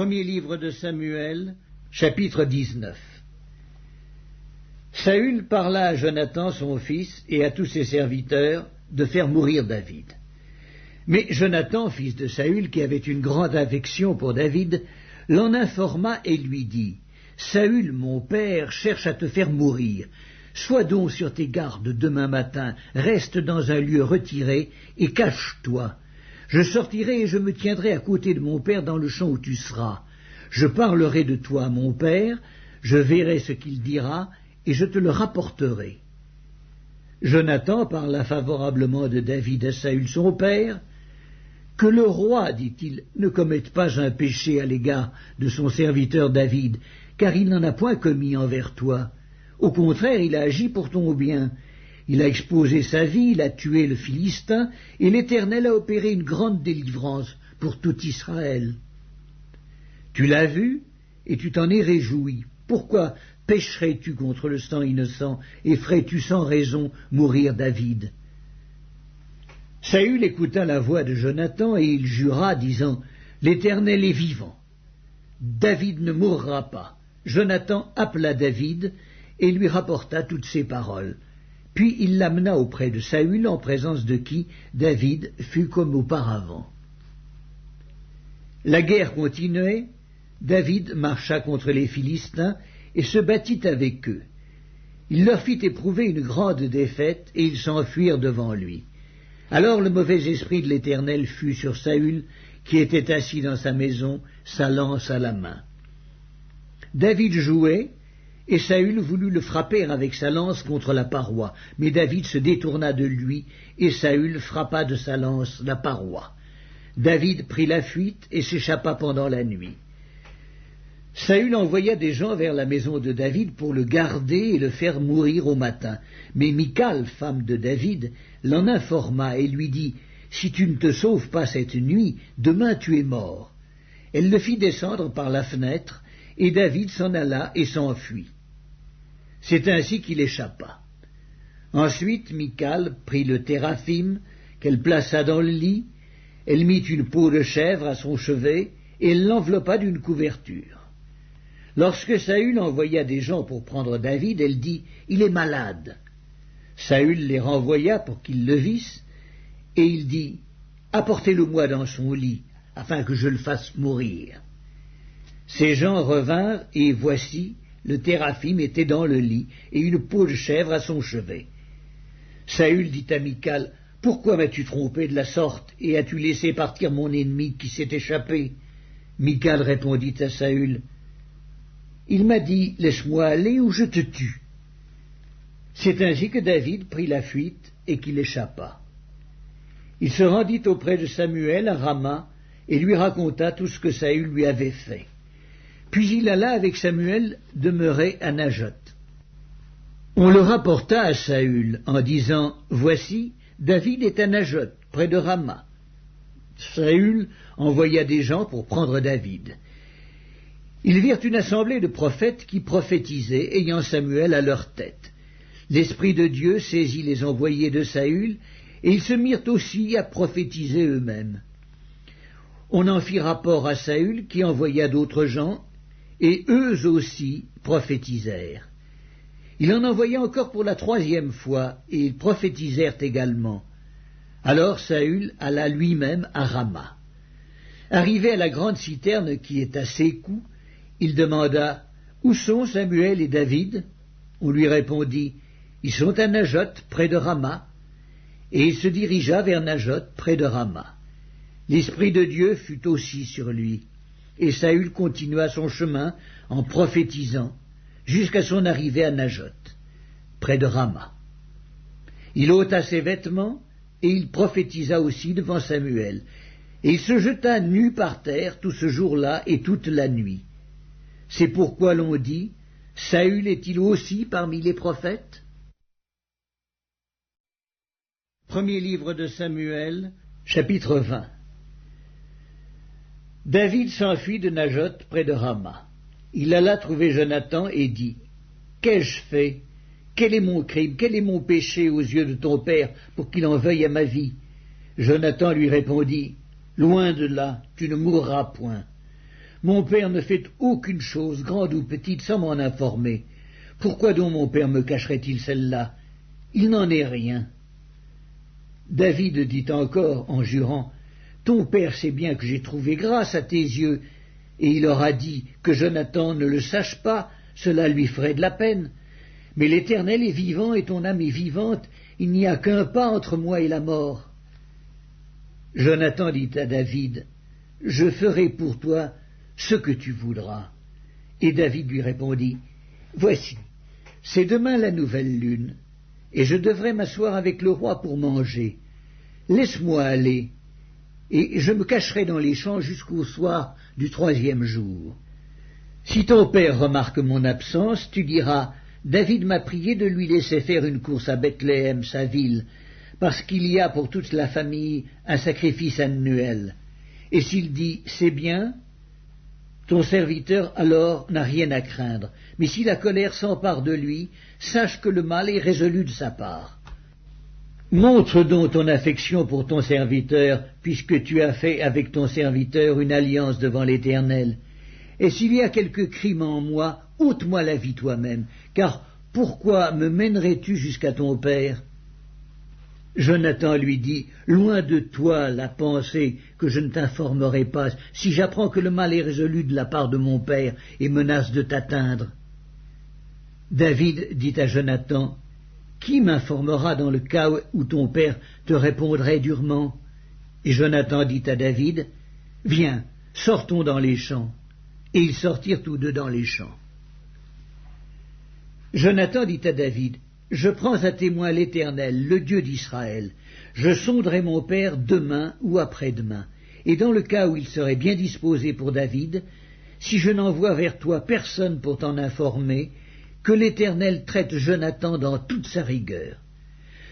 Premier livre de Samuel, chapitre 19. Saül parla à Jonathan son fils et à tous ses serviteurs de faire mourir David. Mais Jonathan, fils de Saül, qui avait une grande affection pour David, l'en informa et lui dit « Saül, mon père, cherche à te faire mourir. Sois donc sur tes gardes demain matin, reste dans un lieu retiré et cache-toi. Je sortirai et je me tiendrai à côté de mon père dans le champ où tu seras. Je parlerai de toi à mon père, je verrai ce qu'il dira, et je te le rapporterai. » Jonathan parla favorablement de David à Saül son père. « Que le roi, dit-il, ne commette pas un péché à l'égard de son serviteur David, car il n'en a point commis envers toi. Au contraire, il a agi pour ton bien. Il a exposé sa vie, il a tué le Philistin, et l'Éternel a opéré une grande délivrance pour tout Israël. Tu l'as vu, et tu t'en es réjoui. Pourquoi pécherais-tu contre le sang innocent, et ferais-tu sans raison mourir David ?» Saül écouta la voix de Jonathan, et il jura, disant « L'Éternel est vivant. David ne mourra pas. » Jonathan appela David, et lui rapporta toutes ces paroles. Puis il l'amena auprès de Saül, en présence de qui David fut comme auparavant. La guerre continuait. David marcha contre les Philistins et se battit avec eux. Il leur fit éprouver une grande défaite, et ils s'enfuirent devant lui. Alors le mauvais esprit de l'Éternel fut sur Saül, qui était assis dans sa maison, sa lance à la main. David jouait, et Saül voulut le frapper avec sa lance contre la paroi, mais David se détourna de lui, et Saül frappa de sa lance la paroi. David prit la fuite et s'échappa pendant la nuit. Saül envoya des gens vers la maison de David pour le garder et le faire mourir au matin. Mais Michal, femme de David, l'en informa et lui dit « Si tu ne te sauves pas cette nuit, demain tu es mort. » Elle le fit descendre par la fenêtre, et David s'en alla et s'enfuit. C'est ainsi qu'il échappa. Ensuite Michal prit le téraphim qu'elle plaça dans le lit, elle mit une peau de chèvre à son chevet, et elle l'enveloppa d'une couverture. Lorsque Saül envoya des gens pour prendre David, elle dit « Il est malade ». Saül les renvoya pour qu'ils le vissent, et il dit « Apportez-le-moi dans son lit, afin que je le fasse mourir. » Ces gens revinrent, et voici, le téraphim était dans le lit, et une peau de chèvre à son chevet. Saül dit à Michal « Pourquoi m'as-tu trompé de la sorte, et as-tu laissé partir mon ennemi qui s'est échappé ?» Michal répondit à Saül « Il m'a dit « Laisse-moi aller ou je te tue. » C'est ainsi que David prit la fuite et qu'il échappa. Il se rendit auprès de Samuel à Rama et lui raconta tout ce que Saül lui avait fait. Puis il alla avec Samuel demeurer à Najoth. On le rapporta à Saül en disant « Voici, David est à Najoth, près de Rama. » Saül envoya des gens pour prendre David. Ils virent une assemblée de prophètes qui prophétisaient, ayant Samuel à leur tête. L'Esprit de Dieu saisit les envoyés de Saül, et ils se mirent aussi à prophétiser eux-mêmes. On en fit rapport à Saül, qui envoya d'autres gens, et eux aussi prophétisèrent. Il en envoya encore pour la 3e fois, et ils prophétisèrent également. Alors Saül alla lui-même à Rama. Arrivé à la grande citerne qui est à Sécou, il demanda « Où sont Samuel et David ?» On lui répondit « Ils sont à Najoth, près de Rama. » Et il se dirigea vers Najoth, près de Rama. L'Esprit de Dieu fut aussi sur lui, et Saül continua son chemin en prophétisant, jusqu'à son arrivée à Najoth, près de Rama. Il ôta ses vêtements, et il prophétisa aussi devant Samuel, et il se jeta nu par terre tout ce jour-là et toute la nuit. C'est pourquoi l'on dit « Saül est-il aussi parmi les prophètes ?» Premier livre de Samuel, chapitre 20. David s'enfuit de Najoth près de Rama. Il alla trouver Jonathan et dit « Qu'ai-je fait? Quel est mon crime? Quel est mon péché aux yeux de ton père pour qu'il en veuille à ma vie ?» Jonathan lui répondit « Loin de là, tu ne mourras point. Mon père ne fait aucune chose, grande ou petite, sans m'en informer. Pourquoi donc mon père me cacherait-il celle-là? Il n'en est rien. » David dit encore, en jurant, « Ton père sait bien que j'ai trouvé grâce à tes yeux, et il aura dit que Jonathan ne le sache pas, cela lui ferait de la peine. Mais l'Éternel est vivant et ton âme est vivante, il n'y a qu'un pas entre moi et la mort. » Jonathan dit à David, « Je ferai pour toi ce que tu voudras. » Et David lui répondit, « Voici, c'est demain la nouvelle lune, et je devrais m'asseoir avec le roi pour manger. Laisse-moi aller, et je me cacherai dans les champs jusqu'au soir du 3e jour. Si ton père remarque mon absence, tu diras, David m'a prié de lui laisser faire une course à Bethléem, sa ville, parce qu'il y a pour toute la famille un sacrifice annuel. Et s'il dit, c'est bien, ton serviteur alors n'a rien à craindre, mais si la colère s'empare de lui, sache que le mal est résolu de sa part. Montre donc ton affection pour ton serviteur, puisque tu as fait avec ton serviteur une alliance devant l'Éternel. Et s'il y a quelque crime en moi, ôte-moi la vie toi-même, car pourquoi me mènerais-tu jusqu'à ton père? » Jonathan lui dit, « Loin de toi la pensée que je ne t'informerai pas, si j'apprends que le mal est résolu de la part de mon père et menace de t'atteindre. » David dit à Jonathan, « Qui m'informera dans le cas où ton père te répondrait durement ?» Et Jonathan dit à David, « Viens, sortons dans les champs. » Et ils sortirent tous deux dans les champs. Jonathan dit à David, « Je prends à témoin l'Éternel, le Dieu d'Israël. Je sonderai mon père demain ou après-demain, et dans le cas où il serait bien disposé pour David, si je n'envoie vers toi personne pour t'en informer, que l'Éternel traite Jonathan dans toute sa rigueur.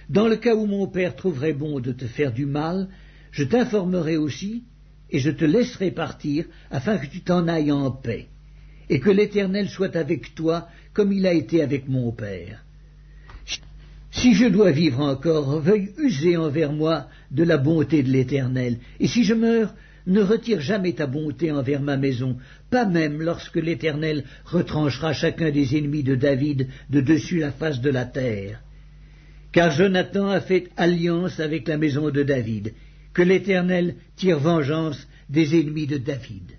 Dans le cas où mon père trouverait bon de te faire du mal, je t'informerai aussi, et je te laisserai partir, afin que tu t'en ailles en paix, et que l'Éternel soit avec toi, comme il a été avec mon père. Si je dois vivre encore, veuille user envers moi de la bonté de l'Éternel, et si je meurs, ne retire jamais ta bonté envers ma maison, pas même lorsque l'Éternel retranchera chacun des ennemis de David de dessus la face de la terre. Car Jonathan a fait alliance avec la maison de David, que l'Éternel tire vengeance des ennemis de David. »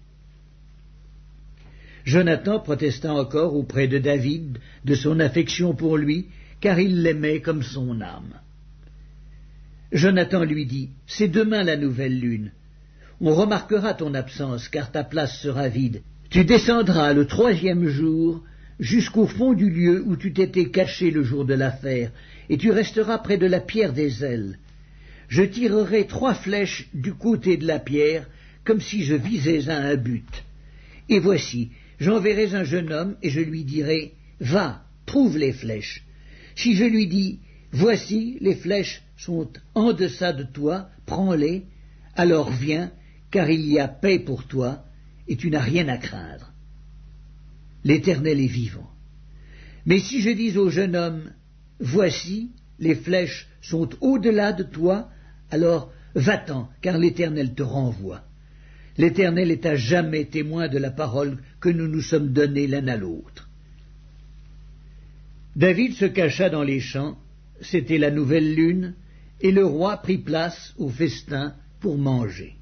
Jonathan protesta encore auprès de David de son affection pour lui, car il l'aimait comme son âme. Jonathan lui dit, « C'est demain la nouvelle lune. On remarquera ton absence, car ta place sera vide. Tu descendras le 3e jour jusqu'au fond du lieu où tu t'étais caché le jour de l'affaire, et tu resteras près de la pierre des ailes. Je tirerai 3 flèches du côté de la pierre, comme si je visais à un but. Et voici, j'enverrai un jeune homme, et je lui dirai, « Va, trouve les flèches. » Si je lui dis, « Voici, les flèches sont en deçà de toi, prends-les, alors viens, car il y a paix pour toi, et tu n'as rien à craindre. L'Éternel est vivant. » Mais si je dis au jeune homme, « Voici, les flèches sont au-delà de toi, alors va-t'en, car l'Éternel te renvoie. » L'Éternel est à jamais témoin de la parole que nous nous sommes donnée l'un à l'autre. David se cacha dans les champs, c'était la nouvelle lune, et le roi prit place au festin pour manger.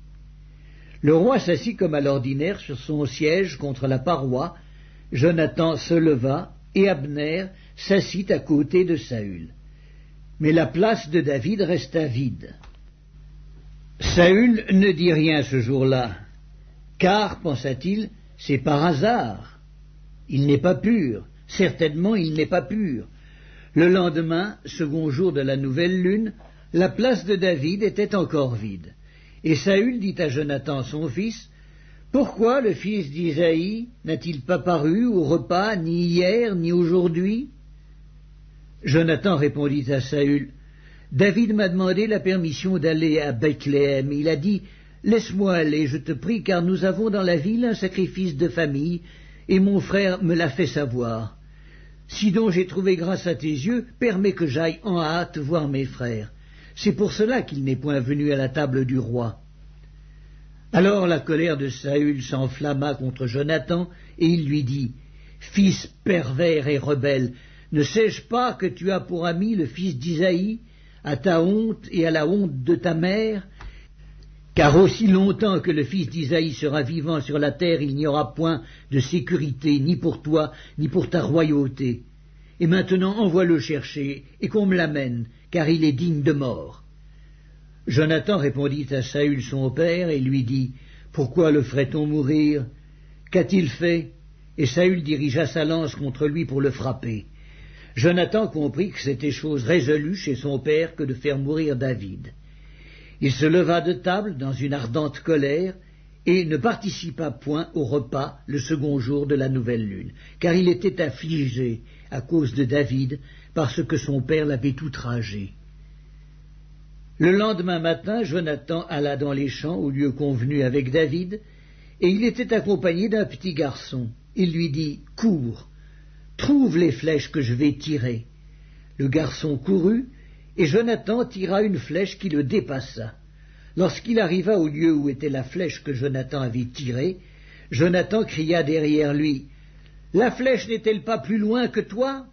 Le roi s'assit comme à l'ordinaire sur son siège contre la paroi, Jonathan se leva, et Abner s'assit à côté de Saül. Mais la place de David resta vide. Saül ne dit rien ce jour-là, car, pensa-t-il, c'est par hasard. Il n'est pas pur, certainement il n'est pas pur. Le lendemain, second jour de la nouvelle lune, la place de David était encore vide. Et Saül dit à Jonathan son fils, « Pourquoi le fils d'Isaïe n'a-t-il pas paru au repas ni hier ni aujourd'hui ?» Jonathan répondit à Saül, « David m'a demandé la permission d'aller à Bethléem. Il a dit, « Laisse-moi aller, je te prie, car nous avons dans la ville un sacrifice de famille, et mon frère me l'a fait savoir. Si donc j'ai trouvé grâce à tes yeux, permets que j'aille en hâte voir mes frères. C'est pour cela qu'il n'est point venu à la table du roi. » Alors la colère de Saül s'enflamma contre Jonathan, et il lui dit, « Fils pervers et rebelle, ne sais-je pas que tu as pour ami le fils d'Isaïe, à ta honte et à la honte de ta mère? Car aussi longtemps que le fils d'Isaïe sera vivant sur la terre, il n'y aura point de sécurité, ni pour toi, ni pour ta royauté. Et maintenant envoie-le chercher, et qu'on me l'amène, car il est digne de mort. » Jonathan répondit à Saül son père, et lui dit, « Pourquoi le ferait-on mourir? Qu'a-t-il fait ?» Et Saül dirigea sa lance contre lui pour le frapper. Jonathan comprit que c'était chose résolue chez son père que de faire mourir David. Il se leva de table dans une ardente colère, et ne participa point au repas le second jour de la nouvelle lune, car il était affligé à cause de David, parce que son père l'avait outragé. Le lendemain matin, Jonathan alla dans les champs au lieu convenu avec David, et il était accompagné d'un petit garçon. Il lui dit, « Cours, trouve les flèches que je vais tirer. » Le garçon courut, et Jonathan tira une flèche qui le dépassa. Lorsqu'il arriva au lieu où était la flèche que Jonathan avait tirée, Jonathan cria derrière lui, « La flèche n'est-elle pas plus loin que toi ?»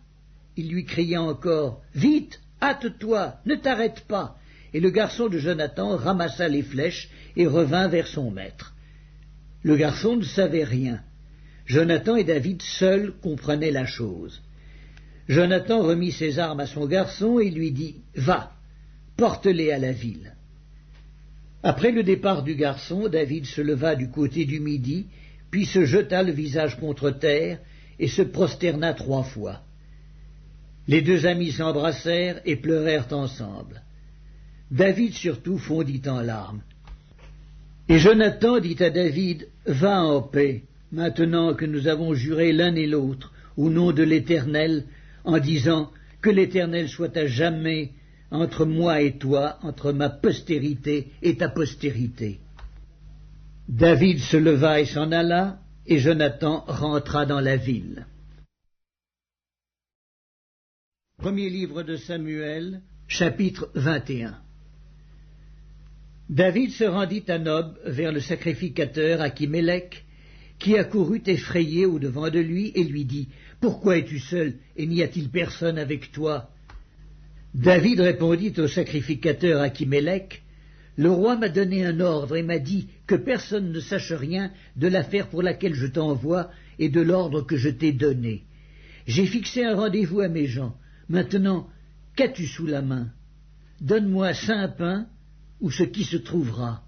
Il lui cria encore, « Vite, hâte-toi, ne t'arrête pas !» Et le garçon de Jonathan ramassa les flèches et revint vers son maître. Le garçon ne savait rien. Jonathan et David seuls comprenaient la chose. Jonathan remit ses armes à son garçon et lui dit, « Va, porte-les à la ville. » Après le départ du garçon, David se leva du côté du midi, puis se jeta le visage contre terre et se prosterna 3 fois. Les 2 amis s'embrassèrent et pleurèrent ensemble. David surtout fondit en larmes. Et Jonathan dit à David, « Va en paix, maintenant que nous avons juré l'un et l'autre au nom de l'Éternel, en disant que l'Éternel soit à jamais entre moi et toi, entre ma postérité et ta postérité. » David se leva et s'en alla, et Jonathan rentra dans la ville. Premier livre de Samuel, chapitre 21. David se rendit à Nob vers le sacrificateur Achimélec, qui accourut effrayé au-devant de lui et lui dit, « Pourquoi es-tu seul, et n'y a-t-il personne avec toi ?» David répondit au sacrificateur Achimélec, « Le roi m'a donné un ordre et m'a dit que personne ne sache rien de l'affaire pour laquelle je t'envoie et de l'ordre que je t'ai donné. J'ai fixé un rendez-vous à mes gens. Maintenant, qu'as-tu sous la main? Donne-moi 5 pains ou ce qui se trouvera. »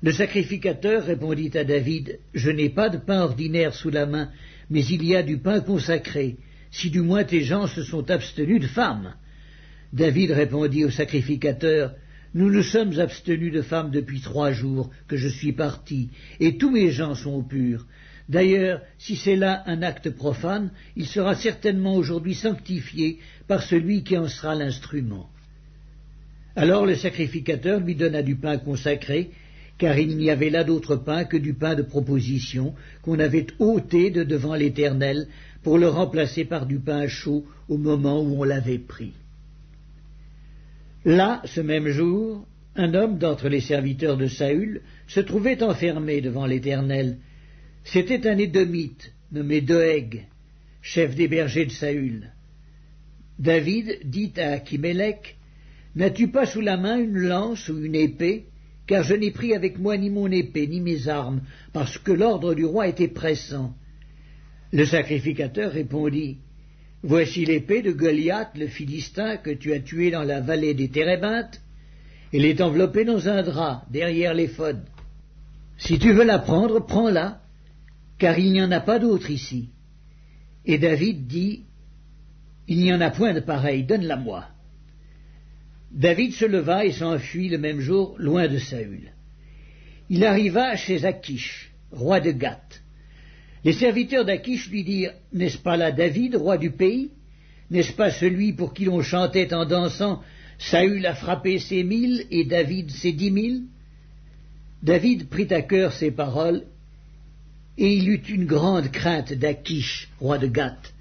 Le sacrificateur répondit à David, « Je n'ai pas de pain ordinaire sous la main, mais il y a du pain consacré, si du moins tes gens se sont abstenus de femmes. » David répondit au sacrificateur, « Nous nous sommes abstenus de femmes depuis 3 jours que je suis parti, et tous mes gens sont purs. D'ailleurs, si c'est là un acte profane, il sera certainement aujourd'hui sanctifié par celui qui en sera l'instrument. » Alors le sacrificateur lui donna du pain consacré, car il n'y avait là d'autre pain que du pain de proposition qu'on avait ôté de devant l'Éternel pour le remplacer par du pain chaud au moment où on l'avait pris. Là, ce même jour, un homme d'entre les serviteurs de Saül se trouvait enfermé devant l'Éternel. C'était un Édomite nommé Doeg, chef des bergers de Saül. David dit à Achimélec, « N'as-tu pas sous la main une lance ou une épée? Car je n'ai pris avec moi ni mon épée ni mes armes, parce que l'ordre du roi était pressant. » Le sacrificateur répondit, « Voici l'épée de Goliath, le Philistin, que tu as tué dans la vallée des Térébintes. Elle est enveloppée dans un drap, derrière l'éphod. Si tu veux la prendre, prends-la, car il n'y en a pas d'autre ici. » Et David dit, « Il n'y en a point de pareil, donne-la-moi. » David se leva et s'enfuit le même jour loin de Saül. Il arriva chez Achish, roi de Gath. Les serviteurs d'Achish lui dirent, « N'est-ce pas là David, roi du pays? N'est-ce pas celui pour qui l'on chantait en dansant, Saül a frappé ses 1000 et David ses 10 000 ?» David prit à cœur ces paroles, et il eut une grande crainte d'Achish, roi de Gath.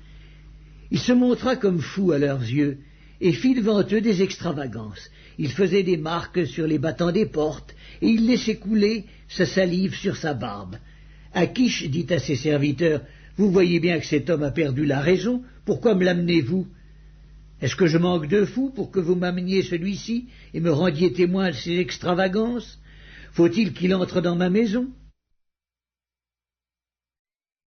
Il se montra comme fou à leurs yeux, et fit devant eux des extravagances. Il faisait des marques sur les battants des portes, et il laissait couler sa salive sur sa barbe. Achish dit à ses serviteurs, « Vous voyez bien que cet homme a perdu la raison, pourquoi me l'amenez-vous? Est-ce que je manque de fou pour que vous m'ameniez celui-ci et me rendiez témoin de ses extravagances? Faut-il qu'il entre dans ma maison?